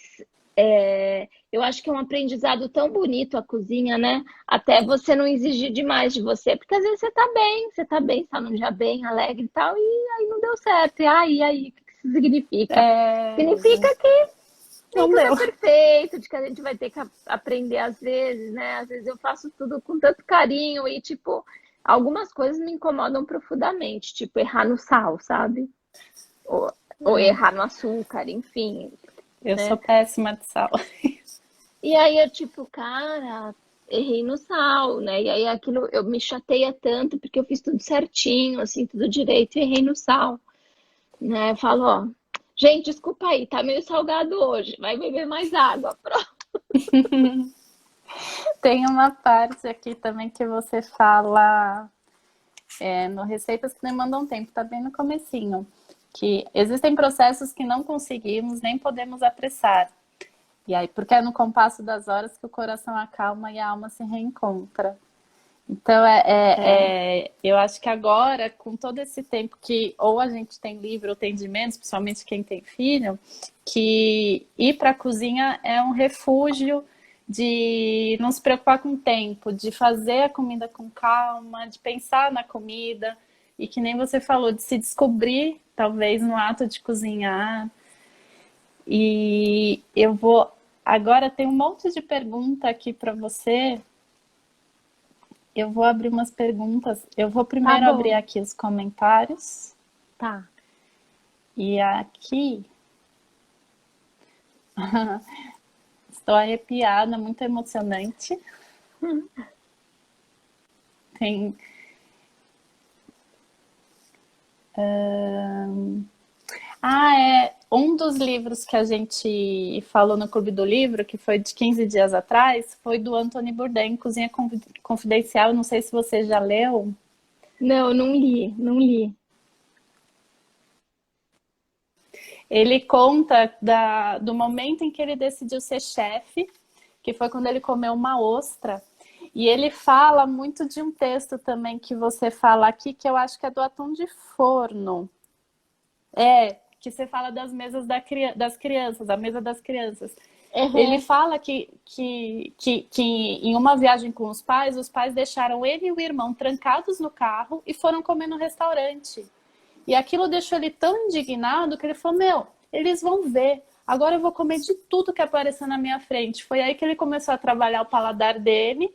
Eu acho que é um aprendizado tão bonito a cozinha, né? Até você não exigir demais de você, porque às vezes você tá bem, está num dia bem, alegre e tal, e aí não deu certo. E aí, o que isso significa? É, Significa que nem não tudo é deu. perfeito, de que a gente vai ter que aprender às vezes, né? Às vezes eu faço tudo com tanto carinho e, tipo, algumas coisas me incomodam profundamente, tipo, errar no sal, sabe? ou, ou errar no açúcar, enfim, Eu sou né? péssima de sal. E aí eu, tipo, cara, errei no sal, né? E aí aquilo, eu me chateia tanto, porque eu fiz tudo certinho, assim, tudo direito, e errei no sal, né? Eu falo, ó, gente, desculpa aí, tá meio salgado hoje, vai beber mais água, pronto. Tem uma parte aqui também que você fala no Receitas que Demandam Tempo, tá bem no comecinho, que existem processos que não conseguimos nem podemos apressar. E aí, porque é no compasso das horas que o coração acalma e a alma se reencontra. Então, É, eu acho que agora, com todo esse tempo que ou a gente tem livre ou tem de menos, principalmente quem tem filho, que ir para a cozinha é um refúgio de não se preocupar com o tempo, de fazer a comida com calma, de pensar na comida, e que nem você falou, de se descobrir, talvez, no ato de cozinhar. E eu vou. Agora tem um monte de pergunta aqui para você. Eu vou abrir umas perguntas. Eu vou tá primeiro abrir bom, aqui os comentários. tá. E aqui. Estou arrepiada, muito emocionante. Tem. É. Um dos livros que a gente falou no Clube do Livro, que foi de 15 dias atrás, foi do Anthony Bourdain, Cozinha Confidencial. Não sei se você já leu. Não, não li, não li. Ele conta do momento em que ele decidiu ser chefe, que foi quando ele comeu uma ostra. E ele fala muito de um texto também que você fala aqui, que eu acho que é do Atum de Forno. Que você fala das mesas das crianças, a mesa das crianças. Ele Uhum. fala que em uma viagem com os pais deixaram ele e o irmão trancados no carro e foram comer no restaurante. E aquilo deixou ele tão indignado que ele falou, meu, eles vão ver. Agora eu vou comer de tudo que apareceu na minha frente. Foi aí que ele começou a trabalhar o paladar dele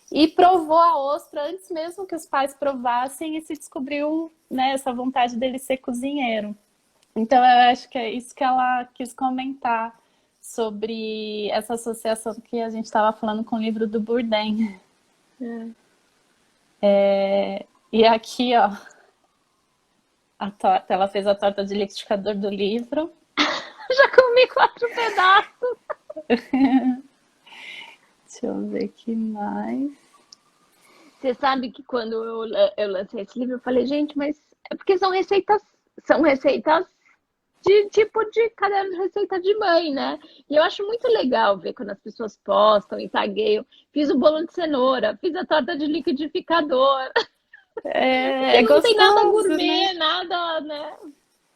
e provou a ostra antes mesmo que os pais provassem e se descobriu, né, essa vontade dele ser cozinheiro. Então eu acho que é isso que ela quis comentar sobre essa associação que a gente estava falando com o livro do Bourdain. E aqui, ó, a torta, ela fez a torta de liquidificador do livro. Já comi 4 pedaços. Deixa eu ver aqui mais. Você sabe que quando eu lancei esse livro, eu falei, gente, mas é porque são receitas de tipo de caderno de receita de mãe, né? E eu acho muito legal ver quando as pessoas postam e tagueiam. Fiz o bolo de cenoura, fiz a torta de liquidificador, porque É não tem nada gostoso, né? gourmet, nada, né?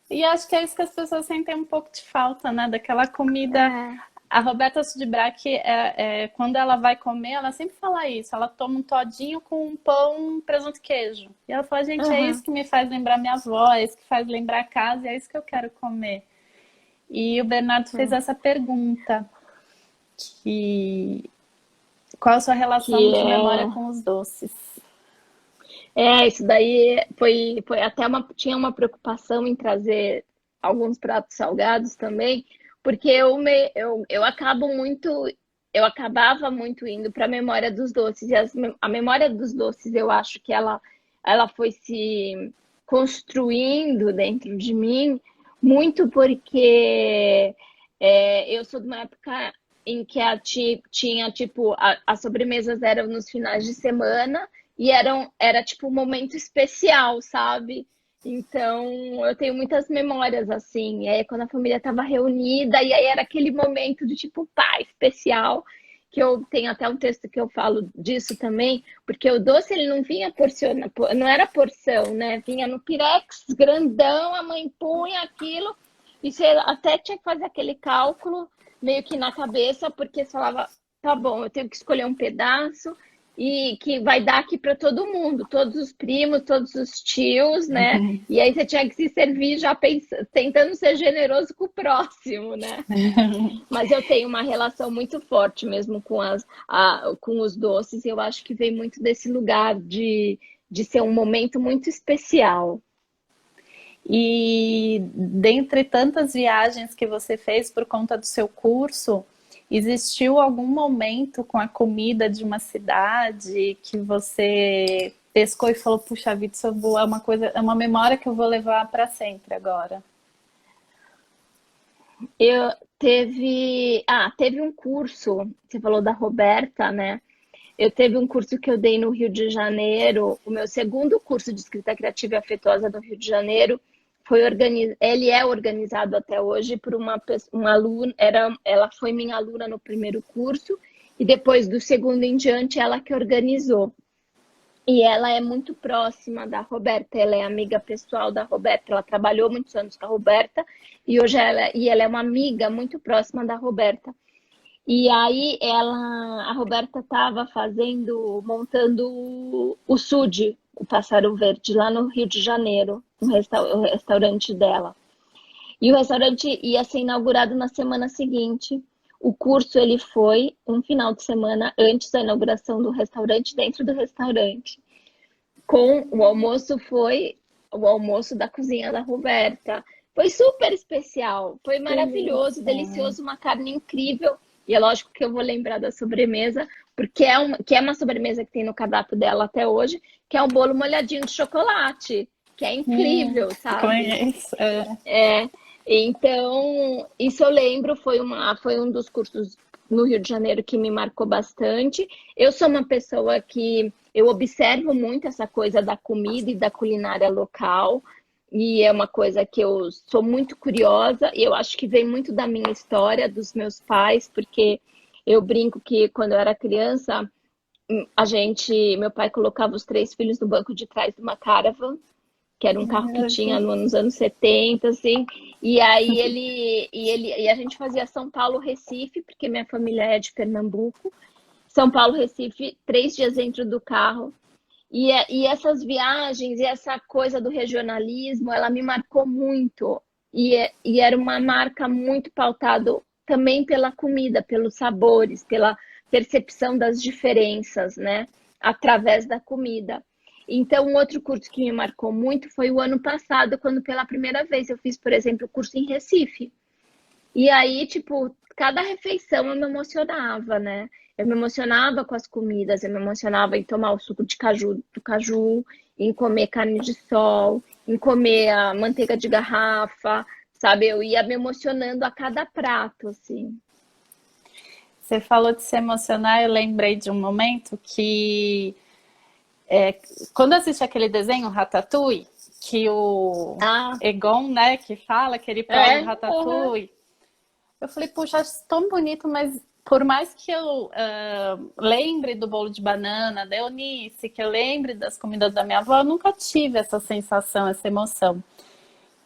E acho que é isso que as pessoas sentem um pouco de falta, né? Daquela comida. É, A Roberta Sudbrack, quando ela vai comer, ela sempre fala isso. Ela toma um todinho com um pão, presunto e queijo. E ela fala, gente, é isso uhum, que me faz lembrar minha avó, é isso que faz lembrar a casa, e é isso que eu quero comer. E o Bernardo fez essa pergunta, que qual a sua relação que de memória é com os doces? isso daí foi até tinha uma preocupação em trazer alguns pratos salgados também, porque eu eu acabava muito indo para a memória dos doces, e a memória dos doces eu acho que ela foi se construindo dentro de mim, muito porque eu sou de uma época em que tinha, tipo, as sobremesas eram nos finais de semana, e era tipo um momento especial, sabe? Então, eu tenho muitas memórias assim. E aí, quando a família estava reunida, e aí era aquele momento de tipo, pá, especial, que eu tenho até um texto que eu falo disso também, porque o doce ele não vinha porciona, não era porção, né? Vinha no pirex grandão, a mãe punha aquilo, e você até tinha que fazer aquele cálculo meio que na cabeça, porque você falava, tá bom, eu tenho que escolher um pedaço e que vai dar aqui para todo mundo, todos os primos, todos os tios, né? E aí você tinha que se servir já tentando ser generoso com o próximo, né? Mas eu tenho uma relação muito forte mesmo com com os doces, e eu acho que vem muito desse lugar de ser um momento muito especial. E dentre tantas viagens que você fez por conta do seu curso, existiu algum momento com a comida de uma cidade que você pescou e falou, puxa vida, é uma coisa, é uma memória que eu vou levar para sempre agora? Eu teve um curso, você falou da Roberta, né? Eu teve um curso que eu dei no Rio de Janeiro, o meu segundo curso de escrita criativa e afetuosa no Rio de Janeiro, ele é organizado até hoje por uma aluna, ela foi minha aluna no primeiro curso, e depois do segundo em diante, ela que organizou. E ela é muito próxima da Roberta, ela é amiga pessoal da Roberta, ela trabalhou muitos anos com a Roberta, e ela é uma amiga muito próxima da Roberta. E aí a Roberta estava montando o SUD, o Pássaro Verde, lá no Rio de Janeiro, o restaurante dela. E o restaurante ia ser inaugurado na semana seguinte. O curso ele foi um final de semana antes da inauguração do restaurante, dentro do restaurante. O almoço da cozinha da Roberta. Foi super especial, foi maravilhoso, delicioso, uma carne incrível. E é lógico que eu vou lembrar da sobremesa, porque é uma sobremesa que tem no cardápio dela até hoje, que é um bolo molhadinho de chocolate, que é incrível, sabe? Conheço. Então, isso eu lembro, foi um dos cursos no Rio de Janeiro que me marcou bastante. Eu sou uma pessoa que eu observo muito essa coisa da comida e da culinária local, e é uma coisa que eu sou muito curiosa, e eu acho que vem muito da minha história, dos meus pais, porque eu brinco que quando eu era criança, meu pai colocava os 3 filhos no banco de trás de uma Caravan, que era um carro que tinha nos anos 70, assim, e aí e a gente fazia São Paulo, Recife, porque minha família é de Pernambuco, São Paulo, Recife, 3 dias dentro do carro, e essas viagens e essa coisa do regionalismo, ela me marcou muito, e era uma marca muito pautada também pela comida, pelos sabores, pela percepção das diferenças, né, através da comida. Então, um outro curso que me marcou muito foi o ano passado, quando pela primeira vez eu fiz, por exemplo, o curso em Recife. E aí, tipo, cada refeição eu me emocionava, né? Eu me emocionava com as comidas, eu me emocionava em tomar o suco de caju, do caju, em comer carne de sol, em comer a manteiga de garrafa, sabe? Eu ia me emocionando a cada prato, assim. Você falou de se emocionar, eu lembrei de um momento que quando eu assisti aquele desenho Ratatouille, que o Ah, Egon, né, que fala que ele prova o uhum. Ratatouille, eu falei, puxa, acho isso tão bonito, mas por mais que eu lembre do bolo de banana, da Eunice, que eu lembre das comidas da minha avó, eu nunca tive essa sensação, essa emoção.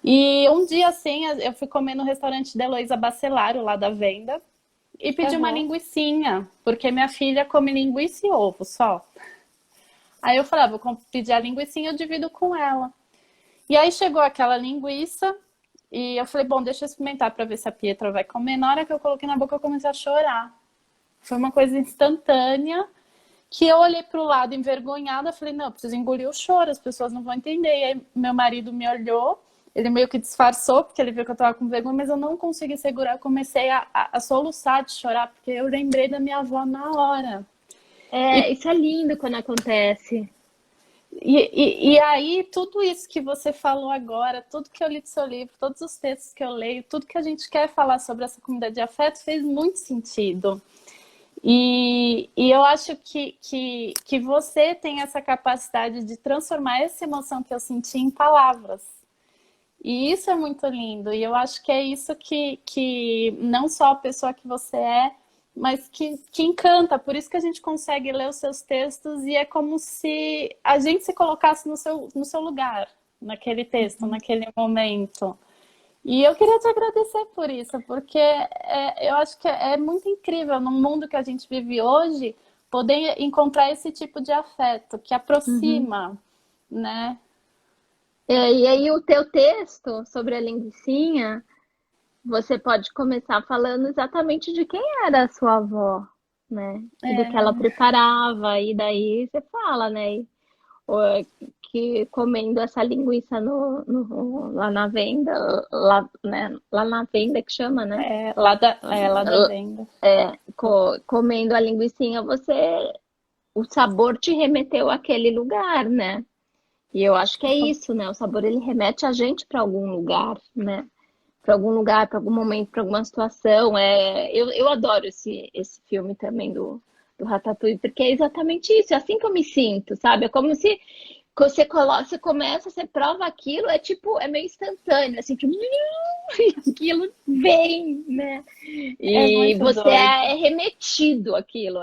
E um dia, assim, eu fui comer no restaurante da Heloísa Bacelar, lá da Venda, e pedi uma Aham. linguicinha, porque minha filha come linguiça e ovo só. Aí eu falei, vou pedir a linguicinha, eu divido com ela. E aí chegou aquela linguiça e eu falei, bom, deixa eu experimentar para ver se a Pietra vai comer. Na hora que eu coloquei na boca, eu comecei a chorar. Foi uma coisa instantânea que eu olhei para o lado envergonhada, falei, não, eu preciso engolir o choro, as pessoas não vão entender. E aí meu marido me olhou, ele meio que disfarçou, porque ele viu que eu estava com vergonha, mas eu não consegui segurar, eu comecei a soluçar de chorar, porque eu lembrei da minha avó na hora. E Isso é lindo quando acontece. E aí, tudo isso que você falou agora, tudo que eu li do seu livro, todos os textos que eu leio, tudo que a gente quer falar sobre essa comunidade de afeto fez muito sentido. E eu acho que você tem essa capacidade de transformar essa emoção que eu senti em palavras. E isso é muito lindo. E eu acho que é isso que não só a pessoa que você é, mas que encanta. Por isso que a gente consegue ler os seus textos e é como se a gente se colocasse no seu lugar, naquele texto, naquele momento. E eu queria te agradecer por isso, porque eu acho que é muito incrível no mundo que a gente vive hoje poder encontrar esse tipo de afeto que Uhum. aproxima, né? E aí o teu texto sobre a linguicinha, você pode começar falando exatamente de quem era a sua avó, né? E do que ela É, preparava, e daí você fala, né? Ou que comendo essa linguiça lá na venda, lá, né, lá na venda que chama, né? Lá da venda. Comendo a linguicinha, o sabor te remeteu àquele lugar, né? E eu acho que é isso, né? O sabor ele remete a gente para algum lugar, né? Para algum lugar, para algum momento, para alguma situação. Eu adoro esse filme também do Ratatouille, porque é exatamente isso, é assim que eu me sinto, sabe? É como se você coloca, você começa, você prova aquilo, é tipo, é meio instantâneo, assim, tipo, e aquilo vem, né? É E muito você doido. é remetido àquilo,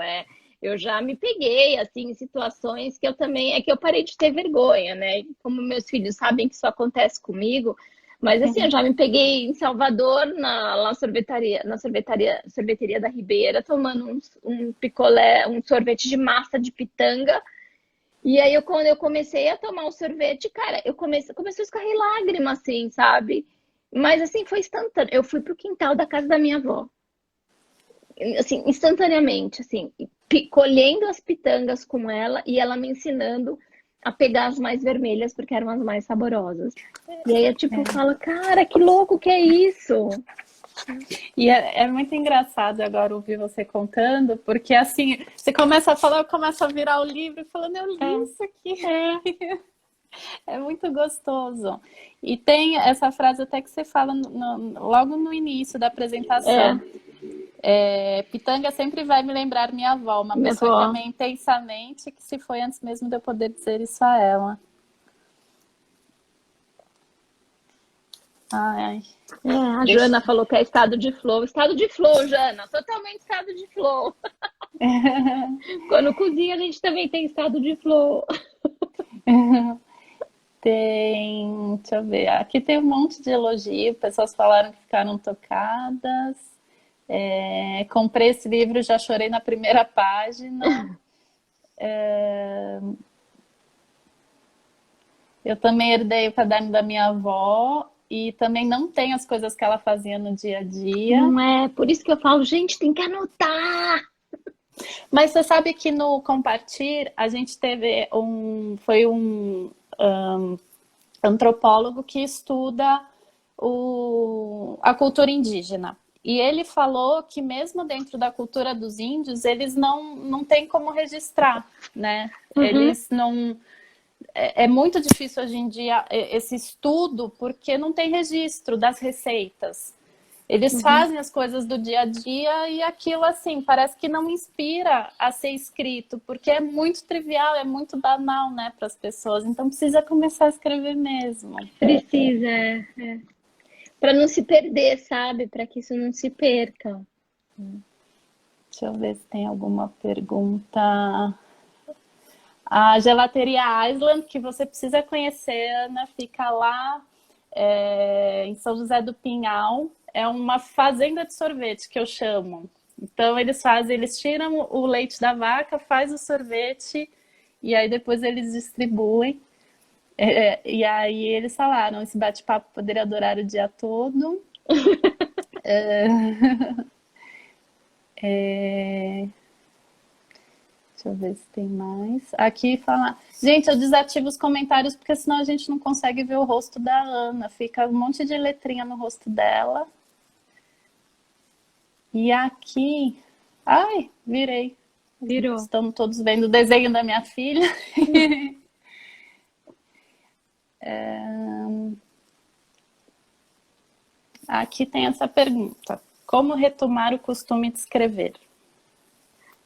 Eu já me peguei, assim, em situações que eu também, é que eu parei de ter vergonha, né? Como meus filhos sabem que isso acontece comigo, mas assim, eu já me peguei em Salvador, lá sorveteria da Ribeira, tomando um picolé, um sorvete de massa de pitanga, e aí, quando eu comecei a tomar o sorvete, cara, começou a escorrer lágrima, assim, sabe? Mas, assim, foi instantâneo. Eu fui pro quintal da casa da minha avó, assim, instantaneamente, assim, colhendo as pitangas com ela e ela me ensinando a pegar as mais vermelhas, porque eram as mais saborosas. E aí, eu, tipo, falo, cara, que louco que é isso? E é muito engraçado agora ouvir você contando, porque assim, você começa a falar, eu começo a virar o livro falando, eu li isso aqui. É muito gostoso. E tem essa frase até que você fala logo no início da É, apresentação. Pitanga sempre vai me lembrar minha avó, uma minha pessoa que avó. amei intensamente, que se foi antes mesmo de eu poder dizer isso a ela. Ai, A deixa... Jana falou que é estado de flow. Estado de flow, Jana. Totalmente estado de flow. Quando cozinha, a gente também tem estado de flow. Tem, deixa eu ver, aqui tem um monte de elogio, pessoas falaram que ficaram tocadas. Comprei esse livro, já chorei na primeira página. Eu também herdei o caderno da minha avó e também não tenho as coisas que ela fazia no dia a dia. Não é? Por isso que eu falo, gente, tem que anotar. Mas você sabe que no Compartir a gente teve foi um antropólogo que estuda a cultura indígena. E ele falou que mesmo dentro da cultura dos índios, eles não têm como registrar, né? Uhum, Eles não... É muito difícil hoje em dia esse estudo, porque não tem registro das receitas. Eles uhum. fazem as coisas do dia a dia e aquilo, assim, parece que não inspira a ser escrito, porque é muito trivial, é muito banal, né, para as pessoas. Então precisa começar a escrever mesmo. Precisa, para não se perder, sabe? Para que isso não se perca. Deixa eu ver se tem alguma pergunta. A Gelateria Island, que você precisa conhecer, Ana, fica lá em São José do Pinhal. É uma fazenda de sorvete, que eu chamo. Então, eles tiram o leite da vaca, faz o sorvete, e aí depois eles distribuem. E aí eles falaram, esse bate-papo poderia durar o dia todo. Deixa eu ver se tem mais. Aqui fala. Gente, eu desativo os comentários porque senão a gente não consegue ver o rosto da Ana. Fica um monte de letrinha no rosto dela. E aqui. Ai, virei. Virou. Estamos todos vendo o desenho da minha filha. Aqui tem essa pergunta. Como retomar o costume de escrever?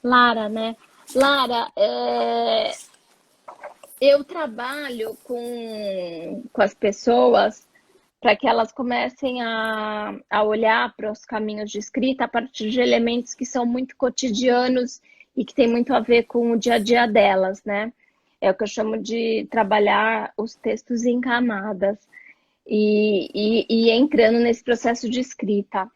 Lara, né? Lara, eu trabalho com as pessoas para que elas comecem a olhar para os caminhos de escrita a partir de elementos que são muito cotidianos e que tem muito a ver com o dia a dia delas, né? É o que eu chamo de trabalhar os textos em camadas e entrando nesse processo de escrita.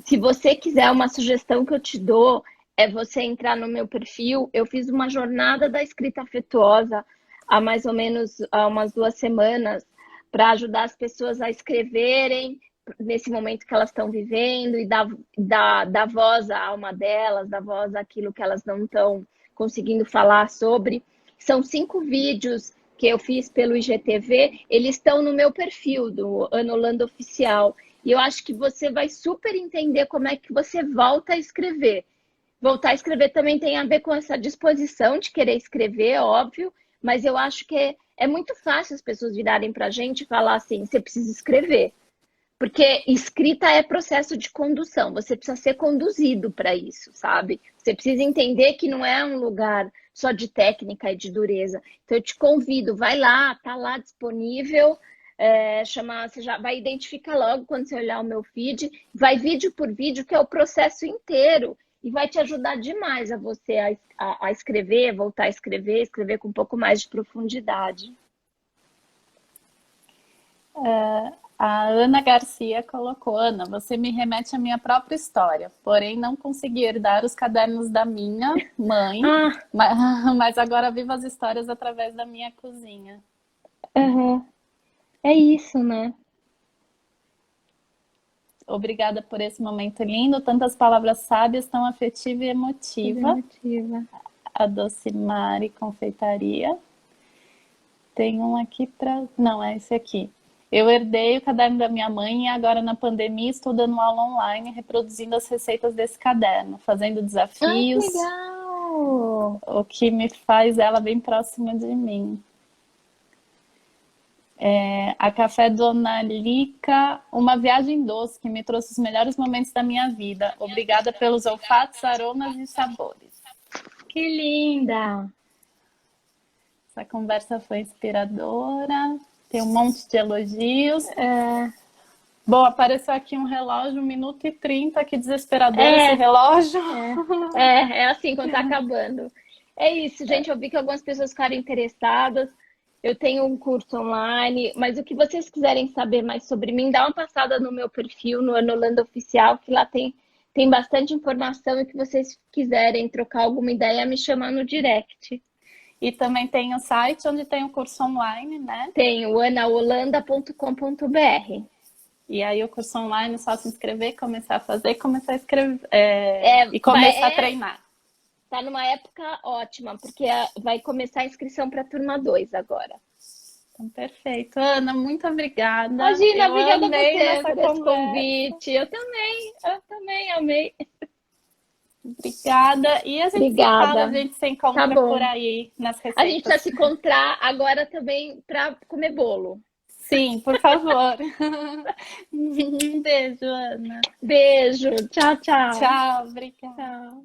Se você quiser uma sugestão que eu te dou, é você entrar no meu perfil. Eu fiz uma jornada da escrita afetuosa há mais ou menos há umas 2 semanas para ajudar as pessoas a escreverem nesse momento que elas estão vivendo e dar voz à alma delas, dar voz àquilo que elas não estão conseguindo falar sobre. São 5 vídeos que eu fiz pelo IGTV, eles estão no meu perfil do Ana Holanda Oficial. E eu acho que você vai super entender como é que você volta a escrever. Voltar a escrever também tem a ver com essa disposição de querer escrever, óbvio, mas eu acho que é muito fácil as pessoas virarem para a gente e falar assim, você precisa escrever. Porque escrita é processo de condução, você precisa ser conduzido para isso, sabe? Você precisa entender que não é um lugar só de técnica e de dureza. Então eu te convido, vai lá, tá lá disponível, você já vai identificar logo quando você olhar o meu feed, vai vídeo por vídeo, que é o processo inteiro, e vai te ajudar demais a você a escrever, voltar a escrever, escrever com um pouco mais de profundidade. A Ana Garcia colocou: Ana, você me remete à minha própria história, porém não consegui herdar os cadernos da minha mãe, mas agora vivo as histórias através da minha cozinha. Uhum. É isso, né? Obrigada por esse momento lindo, tantas palavras sábias, tão afetiva e emotiva. A Docimari Confeitaria. Tem um aqui para... Não, é esse aqui. Eu herdei o caderno da minha mãe e agora na pandemia estou dando aula online, reproduzindo as receitas desse caderno, fazendo desafios. Que legal! O que me faz ela bem próxima de mim. A Café Dona Lica, uma viagem doce que me trouxe os melhores momentos da minha vida. Obrigada pelos olfatos, aromas e sabores. Que linda! Essa conversa foi inspiradora. Tem um monte de elogios. Bom, apareceu aqui um relógio, 1 minuto e 30, que desesperador esse relógio. É assim quando tá acabando. É isso, gente. Eu vi que algumas pessoas ficaram interessadas. Eu tenho um curso online, mas o que vocês quiserem saber mais sobre mim, dá uma passada no meu perfil, no Ana Holanda Oficial, que lá tem bastante informação, e que vocês quiserem trocar alguma ideia, me chamar no direct. E também tem o site onde tem o curso online, né? Tem o anaholanda.com.br. E aí o curso online é só se inscrever, começar a fazer, começar a escrever e começar a treinar. Tá numa época ótima, porque vai começar a inscrição para a turma 2 agora. Então, perfeito. Ana, muito obrigada. Imagina, obrigada a você por esse convite. Eu também amei. Obrigada. E a gente se fala, a gente se encontra por aí nas receitas. A gente precisa se encontrar agora também para comer bolo. Sim, por favor. Um beijo, Ana. Beijo. Tchau, tchau. Tchau, obrigada. Tchau.